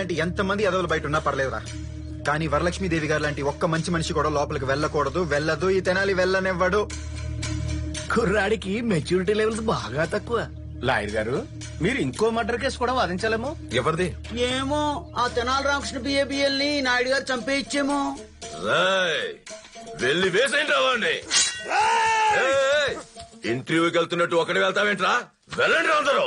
లాంటి ఎంతమంది ఎదవలు బయట ఉన్నా పర్లేదురా, కానీ వరలక్ష్మీదేవి గారు లాంటి ఒక్క మంచి మనిషి కూడా లోపలికి వెళ్ళకూడదు, వెళ్ళదు, ఈ తెనాలి వెళ్ళనివ్వడు. కుర్రాడికి మెచ్యూరిటీ లెవెల్స్ బాగా తక్కువ. లాయర్ గారు, మీరు ఇంకో మర్డర్ కేసు కూడా వాదించాలేమో. ఎవరిది? ఏమో ఆ తెనాలి రామకృష్ణ బిఏబిఎల్ ని నాయుడు గారు చంపేయచ్చేమో. వెళ్ళి వేసేయండి రావండి. ఇంటర్వ్యూకి వెళ్తున్నట్టు ఒకటి వెళ్తావేంట్రా? వెళ్ళండి అందరూ.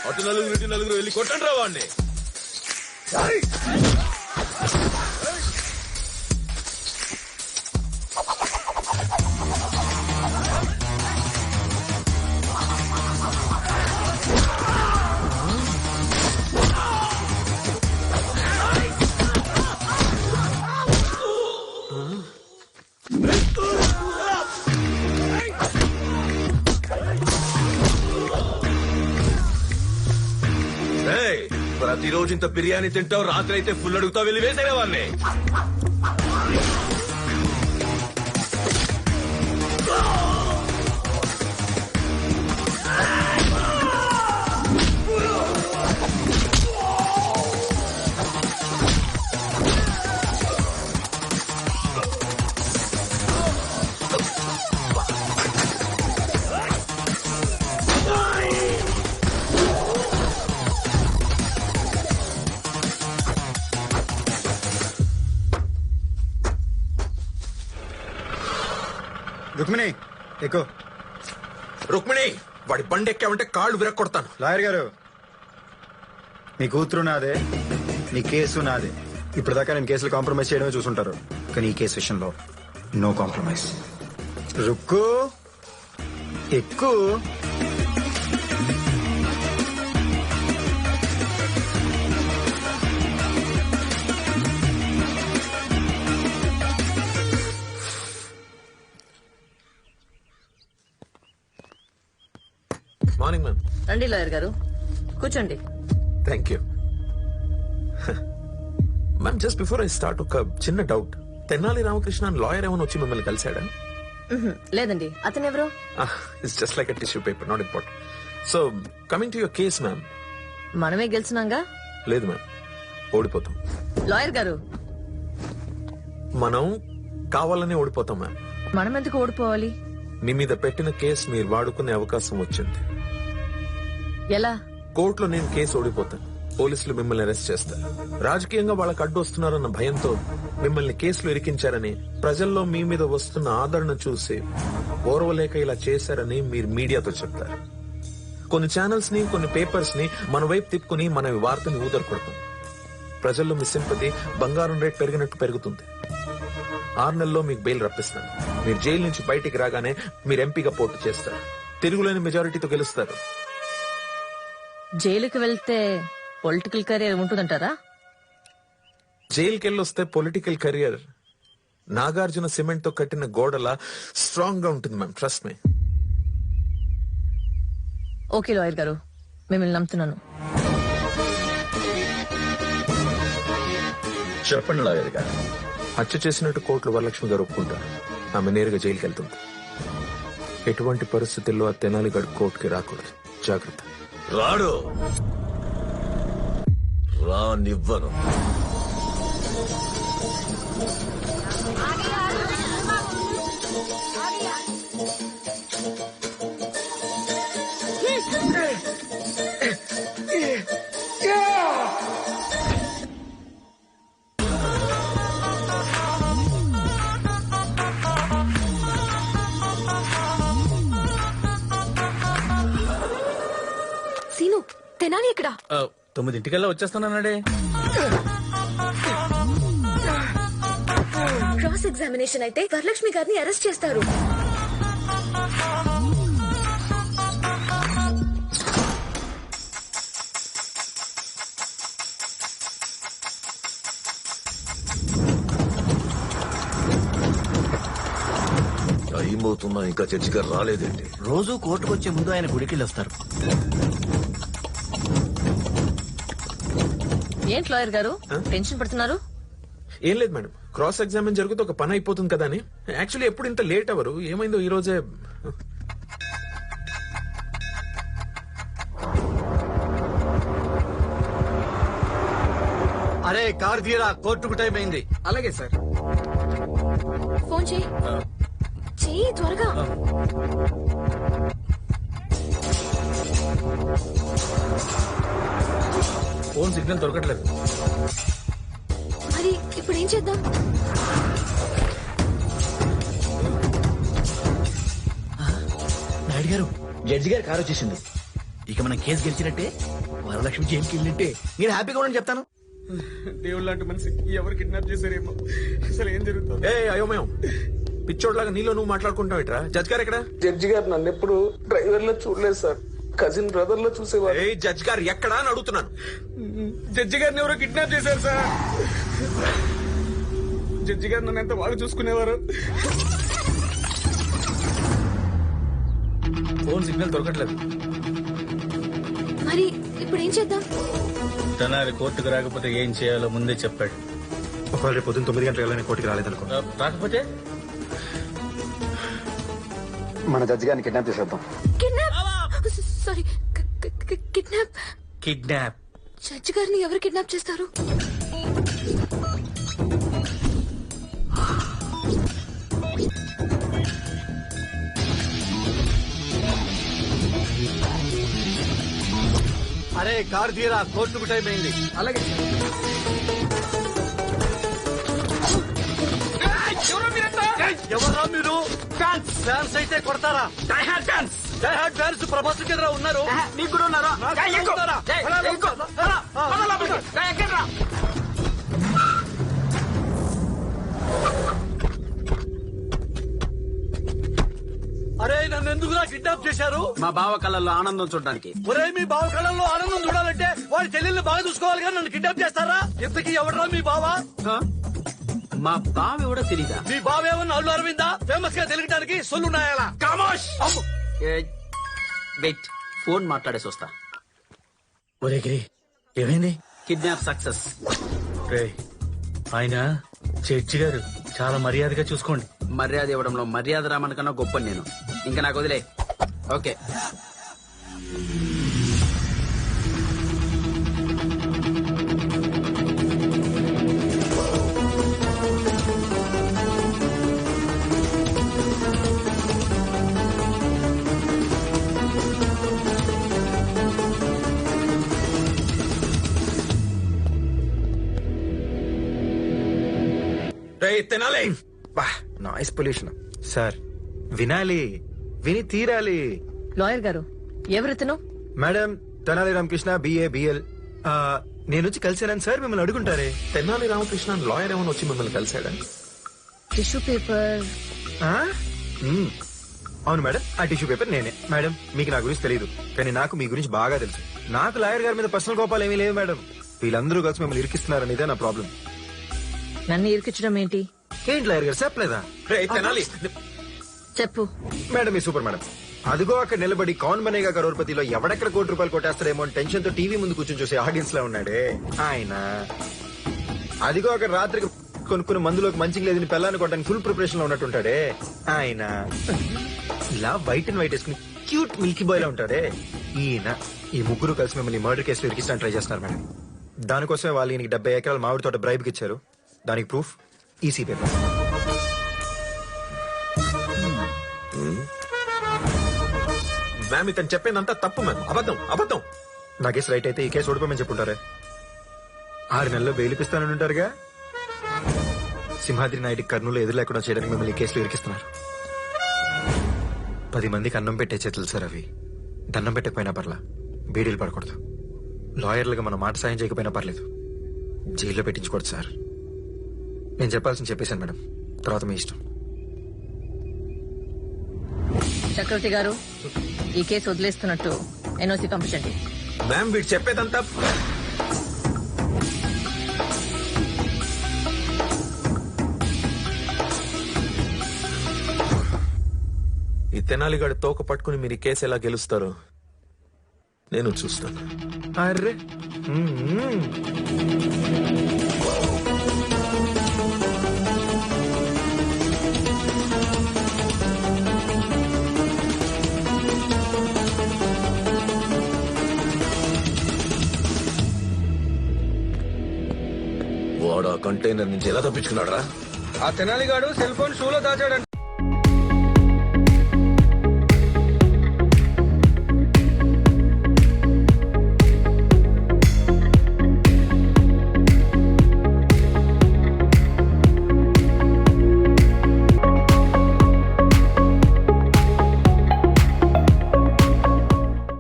అటు నలుగురు ఇటు నలుగురు వెళ్ళి కొట్టండి రా వాడిని. ప్రతిరోజు ఇంత బిర్యానీ తింటావు, రాత్రి అయితే ఫుల్ అడుగుతావు, వెళ్ళి వేసేవా వాడిని. రుక్మిణి ఎక్కు. రుక్మిణి, వాడి బండి ఎక్కామంటే కాళ్ళు విరక్కొడతాను. లాయర్ గారు, మీ కూతురు నాదే, నీ కేసు నాదే. ఇప్పుడు దాకా నేను కేసులు కాంప్రమైజ్ చేయడమే చూసుంటారు, కానీ ఈ కేసు విషయంలో నో కాంప్రమైజ్. రుక్కు ఎక్కు. Morning ma'am. రండి లాయర్ గారు, కూర్చోండి. Thank you ma'am. Just before I start ఒక చిన్న డౌట్. తెనాలి రామకృష్ణ లాయర్ ఏమైనా వచ్చి మిమ్మల్ని కలిశాడా? లేదండి, అతను ఎవరు? It's just like a tissue paper, not important. So coming to your case ma'am. మనమే గెలిచినాగా. లేదు మ్యామ్, ఓడిపోతాం. లాయర్ గారు, మనం కావాలనే ఓడిపోతాం మ్యామ్. మనం ఎందుకు ఓడిపోవాలి? మీ మీద పెట్టిన కేసు మీరు వాడుకునే అవకాశం వచ్చింది. ఎలా? కోర్టులో నేను కేసు ఓడిపోతాను, పోలీసులు మిమ్మల్ని అరెస్ట్ చేస్తారు. రాజకీయంగా వాళ్ళకి అడ్డు వస్తున్నారన్న భయంతో మిమ్మల్ని కేసులు ఇరికించారని, ప్రజల్లో మీ మీద వస్తున్న ఆదరణ చూసి ఓర్వలేక ఇలా చేశారని మీరు మీడియాతో చెప్తారు. కొన్ని ఛానల్స్ ని, కొన్ని పేపర్స్ ని మన వైపు తిప్పుకుని మన వార్తని ఊదరకొడతాం. ప్రజల్లో మీ సింపతి బంగారం రేట్ పెరిగినట్టు పెరుగుతుంది. 6 నెలల్లో మీకు బెయిల్ రప్పిస్తాను. మీరు జైలు నుంచి బయటికి రాగానే మీరు ఎంపీగా పోటీ చేస్తారు, తిరుగులేని మెజారిటీతో గెలుస్తారు. జైలుకి వెళ్తే పొలిటికల్ కెరీర్ ఉంటుందంటారా? జైలుకి వెళ్ళొస్తే పొలిటికల్ కెరియర్ నాగార్జున సిమెంట్ తో కట్టిన గోడలా స్ట్రాంగ్ గా ఉంటుంది ma'am, trust me. Okay lawyer గారు, మిమ్మల్ని నమ్ముతున్నాను. చెప్పండి లాయర్ గారు. హత్య చేసినట్టు కోర్టులో వరలక్ష్మి గారు ఒప్పుకుంటారు. ఆమె నేరుగా జైలుకి వెళ్తుంది. ఎటువంటి పరిస్థితుల్లో ఆ తెనాలి గడు కోర్టుకి రాకూడదు, జాగ్రత్త. రాడు, రానివ్వను. సీను, తెనాలి ఎక్కడ? 9:00 వచ్చేస్తానన్నాడే. క్రాస్ ఎగ్జామినేషన్ అయితే వరలక్ష్మి గారిని అరెస్ట్ చేస్తారు. అవుతున్నా ఇంకా చర్చి గారు రాలేదేంటి? రోజు కోర్టుకు వచ్చే ముందు ఆయన గుడికి వెళ్ళి వస్తారు. ఏంటి లాయర్ గారు టెన్షన్ పడుతున్నారు? ఏం లేదు మేడం, క్రాస్ ఎగ్జామిన్ జరిగితే ఒక పని అయిపోతుంది కదా అని. యాక్చువల్లీ ఎప్పుడు ఇంత లేట్ అవరు, ఏమైందో ఈ రోజే. అరే కార్ తీరా, కోర్టుకు టైం అయింది. అలాగే సార్. ఫోన్ చేయి చెయ్యి త్వరగా. ఫోన్ సిగ్నల్ దొరకట్లేదు. మరి ఇప్పుడు ఏం చేద్దాం? నాయుడు గారు, జడ్జి గారు కారు వచ్చేసింది. ఇక మనం కేసు గెలిచినట్టే, వరలక్ష్మి జైలుకి వెళ్ళినట్టే. నేను హ్యాపీగా ఉండని చెప్తాను. దేవుడు లాంటి మనిషి ఎవరు కిడ్నాప్ చేశారేమో, అసలు ఏం జరుగుతుంది? ఏ అయోమయం, పిచ్చోడ్లాగా నీలో నువ్వు మాట్లాడుకుంటావు ఇట్రా. జడ్జ్ గారు ఎక్కడ? జడ్జి గారు నన్ను ఎప్పుడు డ్రైవర్ లో చూడలేదు సార్, కజిన్ బ్రదర్ లో చూసేవారు. ఏ జడ్జ్ గారు ఎక్కడా అని అడుగుతున్నాను. జడ్జి గారిని ఎవరో కిడ్నాప్ చేశారు సార్. జడ్జి గారు నన్ను ఎంత బాగా చూసుకునేవారు. ఫోన్ సిగ్నల్ దొరకట్లేదు. మరి ఇప్పుడు ఏం చేద్దాం? తెనాలి కోర్టుకు రాకపోతే ఏం చేయాలో ముందే చెప్పాడు. ఒకవేళ రేపు పొద్దున్న 9 గంటల నేను కోర్టుకి రాలేదనుకో, రాకపోతే మన జడ్జి గారిని కిడ్నాప్ చేసేద్దాం. Kidnap? Sorry, kidnap. Kidnap? Judge గారిని ఎవరు కిడ్నాప్ చేస్తారు? అరే కార్ తీరా, కోర్టుకు టైం అయింది. అలాగే ఎవరా మీరు? ఫ్యాన్స్ అయితే కొడతారా? ఫ్యాన్స్ ప్రభాస్ కింద ఉన్నారు. నీకు కూడా ఉన్నారా? అరే నన్ను ఎందుకు కిడ్నాప్ చేశారు? మా బావ కళ్ళల్లో ఆనందం చూడడానికి. ఒరే మీ బావ కళల్లో ఆనందం చూడాలంటే వాడి చెల్లెల్ని బాగా చూసుకోవాలి కానీ నన్ను కిడ్నాప్ చేస్తారా? ఇంతకీ ఎవడరా మీ బావ? మా బావ ఎవడో తెలీదా? మీ బావ ఏమన్నా అల్లు అరవిందా? ఫేమస్ గా తెలియడానికి సొల్లున్నాయాలా? కామోష్! వెయిట్, ఫోన్ మాట్లాడేసి వస్తా. ఒరే గిరి, ఏమైంది? Kidnap success. ఆయన జడ్జి గారు చాలా మర్యాదగా చూసుకోండి. మర్యాద ఇవ్వడంలో మర్యాద రామన్ కన్నా గొప్ప నేను. ఇంకా నాకు వదిలే. ఓకే. తినాలి. Noise pollution. సార్ వినాలి, విని తీరాలి. లాయర్ గారు ఎవరెత్తను? Madam Tenali Ramakrishna BA BL. నేను వచ్చి కలిసానని సార్ మిమ్మల్ని అడుగుంటారే. తెనాలి రామకృష్ణ లాయర్ ఏమైనా వచ్చి మిమ్మల్ని కలిసాడా? Tissue paper. అవును మేడం, ఆ టిష్యూ పేపర్ నేనే. మేడం మీకు నా గురించి తెలియదు, కానీ నాకు మీ గురించి బాగా తెలుసు. నాకు లాయర్ గారి మీద పర్సనల్ కోపాలు ఏమీ లేవు మేడం. వీళ్ళందరూ కలిసి మిమ్మల్ని ఇరికిస్తున్నారనేదే నా ప్రాబ్లం. నన్ను ఇరికించడం ఏంటి? ఏంటి లాయర్ గారు చెప్పలేదా? తెనాలి చెప్పు. మేడం ఈ సూపర్ మేడం. అదిగో అక్కడ నిలబడి కౌన్ బనేగా కరోర్పతిలో ఎవడెక్కడ ₹1 కొట్టేస్తారేమో అని టెన్షన్ తో టీవీ ముందు కూర్చొని చూసే ఆడియన్స్ లో ఉన్నాడే ఆయన. అదిగో అక్కడ రాత్రికి కొనుక్కున్న మందులోకి మంచిగా లేదని పెళ్ళాన్ని కొట్టడానికి ఫుల్ ప్రిపరేషన్ లో ఉన్నట్టుంటాడే ఆయన. ఇలా వైట్ అండ్ వైట్ వేసుకుని క్యూట్ మిల్కీ బాయ్ లా ఉంటాడే ఈయన. ఈ ముగ్గురు కలిసి మిమ్మల్ని మర్డర్ కేసులో ఇరికిస్తాను ట్రై చేస్తున్నారు మేడం. దానికోసమే వాళ్ళు ఈయనకి 70 ఎకరాల మామిడి తోట బ్రైబ్ కి ఇచ్చారు. దానికి ప్రూఫ్ ఈసీ పేపర్. మ్యామ్ ఇతను చెప్పేదంతా తప్పు మ్యామ్, అబద్ధం అబద్ధం. నా కేసు రైట్ అయితే ఈ కేసు ఓడిపోమని చెప్పుంటారే. 6 నెలల్లో బెయిల్ ఇప్పిస్తానని ఉంటారుగా. సింహాద్రి నాయుడికి కర్నూలు ఎదురు లేకుండా చేయడానికి మిమ్మల్ని ఈ కేసులో ఇరికిస్తున్నారు. 10 మందికి అన్నం పెట్టే చేతులు సార్ అవి. దండం పెట్టకపోయినా పర్లా, బీడీలు పడకూడదు. లాయర్లుగా మన మాట సాయం చేయకపోయినా పర్లేదు, జైల్లో పెట్టించకూడదు సార్. నేను చెప్పాల్సింది చెప్పేశాను మేడం, తర్వాత మీ ఇష్టం. చక్రవర్తి గారు ఈ కేసు వదిలేస్తున్నట్టు ఎన్ఓసి పంపించండి. మ్యామ్ వీడు చెప్పేదంతా తెనాలిగాడి తోక పట్టుకుని మీరు ఈ కేసు ఎలా గెలుస్తారో నేను చూస్తాను. అర్రే వాడు ఆ కంటైనర్ నుంచి ఎలా తప్పించుకున్నాడు రా? ఆ తెనాలిగాడు సెల్ ఫోన్ షూలో దాచాడంట.